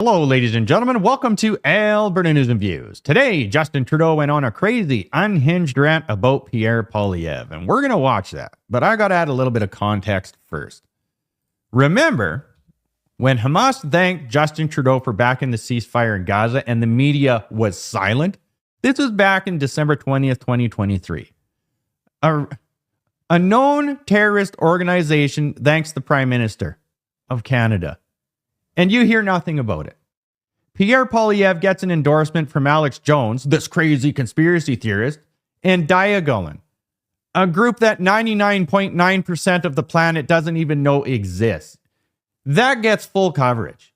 Hello, ladies and gentlemen. Welcome to Alberta News and Views. Today, Justin Trudeau went on a crazy, unhinged rant about Pierre Poilievre, and we're going to watch that. But I got to add a little bit of context first. Remember when Hamas thanked Justin Trudeau for backing the ceasefire in Gaza and the media was silent? This was back in December 20th, 2023. A known terrorist organization thanks the Prime Minister of Canada. And you hear nothing about it. Pierre Poilievre gets an endorsement from Alex Jones, this crazy conspiracy theorist, and Diagolan, a group that 99.9% of the planet doesn't even know exists. That gets full coverage.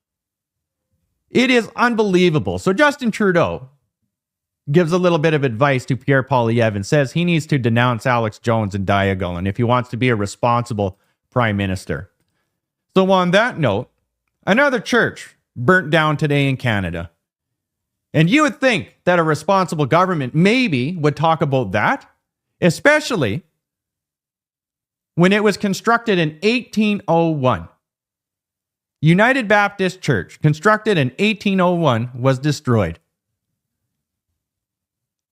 It is unbelievable. So Justin Trudeau gives a little bit of advice to Pierre Poilievre and says he needs to denounce Alex Jones and Diagolan if he wants to be a responsible prime minister. So on that note, another church burnt down today in Canada. And you would think that a responsible government maybe would talk about that, especially when it was constructed in 1801. United Baptist Church, constructed in 1801, was destroyed.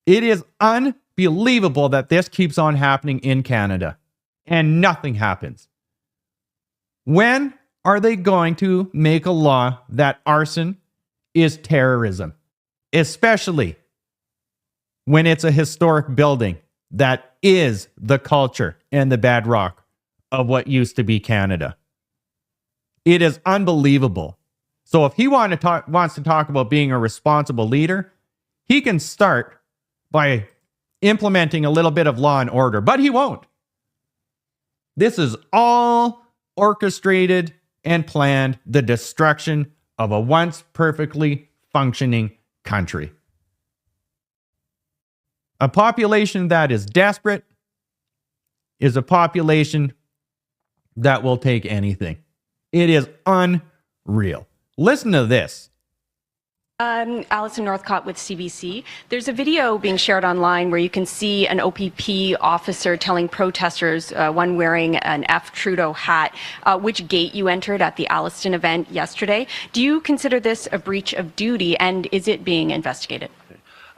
It is unbelievable that this keeps on happening in Canada and nothing happens. When are they going to make a law that arson is terrorism, especially when it's a historic building that is the culture and the bedrock of what used to be Canada? It is unbelievable. So if he wants to talk about being a responsible leader, he can start by implementing a little bit of law and order, but he won't. This is all orchestrated and planned, the destruction of a once perfectly functioning country. A population that is desperate is a population that will take anything. It is unreal. Listen to this. Alison Northcott with CBC. There's a video being shared online where you can see an OPP officer telling protesters, one wearing an F. Trudeau hat, which gate you entered at the Alliston event yesterday. Do you consider this a breach of duty, and is it being investigated?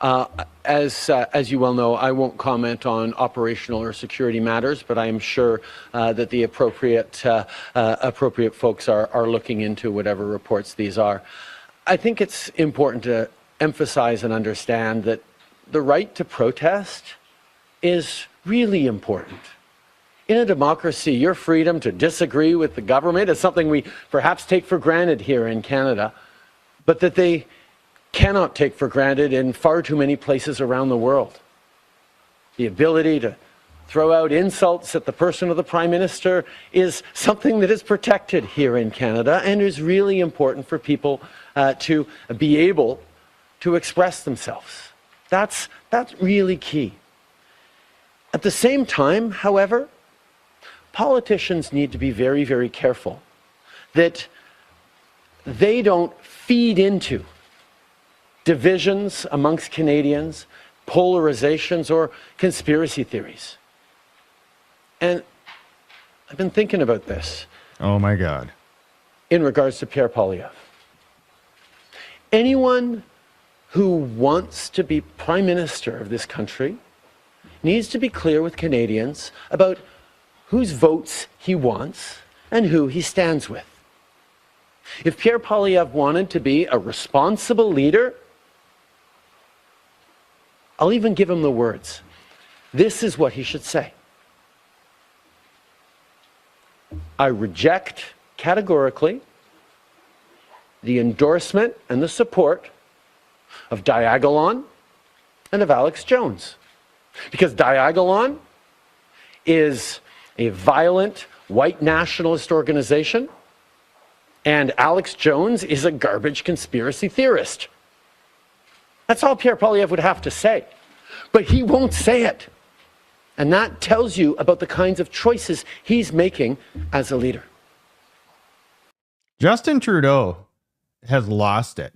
As you well know, I won't comment on operational or security matters, but I am sure that the appropriate folks are looking into whatever reports these are. I think it's important to emphasize and understand that the right to protest is really important. In a democracy, your freedom to disagree with the government is something we perhaps take for granted here in Canada, but that they cannot take for granted in far too many places around the world. The ability to throw out insults at the person of the Prime Minister is something that is protected here in Canada and is really important for people to be able to express themselves. That's really key. At the same time, however, politicians need to be very, very careful that they don't feed into divisions amongst Canadians, polarizations, or conspiracy theories. And I've been thinking about this. Oh my God. In regards to Pierre Poilievre. Anyone who wants to be Prime Minister of this country needs to be clear with Canadians about whose votes he wants and who he stands with. If Pierre Poilievre wanted to be a responsible leader, I'll even give him the words. This is what he should say. I reject categorically the endorsement and the support of Diagolan and of Alex Jones. Because Diagolan is a violent white nationalist organization and Alex Jones is a garbage conspiracy theorist. That's all Pierre Poilievre would have to say. But he won't say it. And that tells you about the kinds of choices he's making as a leader. Justin Trudeau has lost it.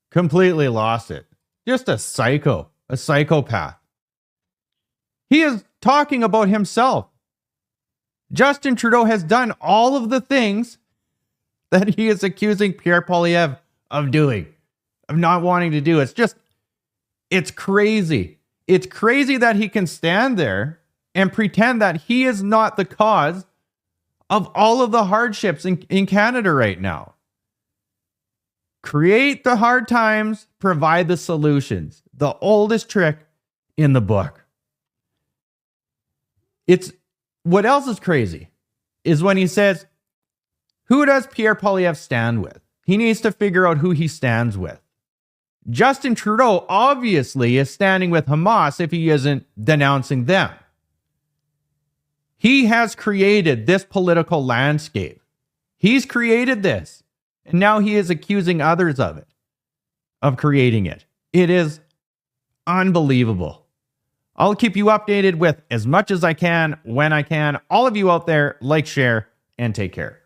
Completely lost it. Just a psychopath. He is talking about himself. Justin Trudeau has done all of the things that he is accusing Pierre Poilievre of doing, of not wanting to do. It's crazy. It's crazy that he can stand there and pretend that he is not the cause of all of the hardships in Canada right now. Create the hard times, provide the solutions. The oldest trick in the book. What else is crazy is when he says, who does Pierre Poilievre stand with? He needs to figure out who he stands with. Justin Trudeau obviously is standing with Hamas if he isn't denouncing them. He has created this political landscape. He's created this. And now he is accusing others of it, of creating it. It is unbelievable. I'll keep you updated with as much as I can, when I can. All of you out there, like, share, and take care.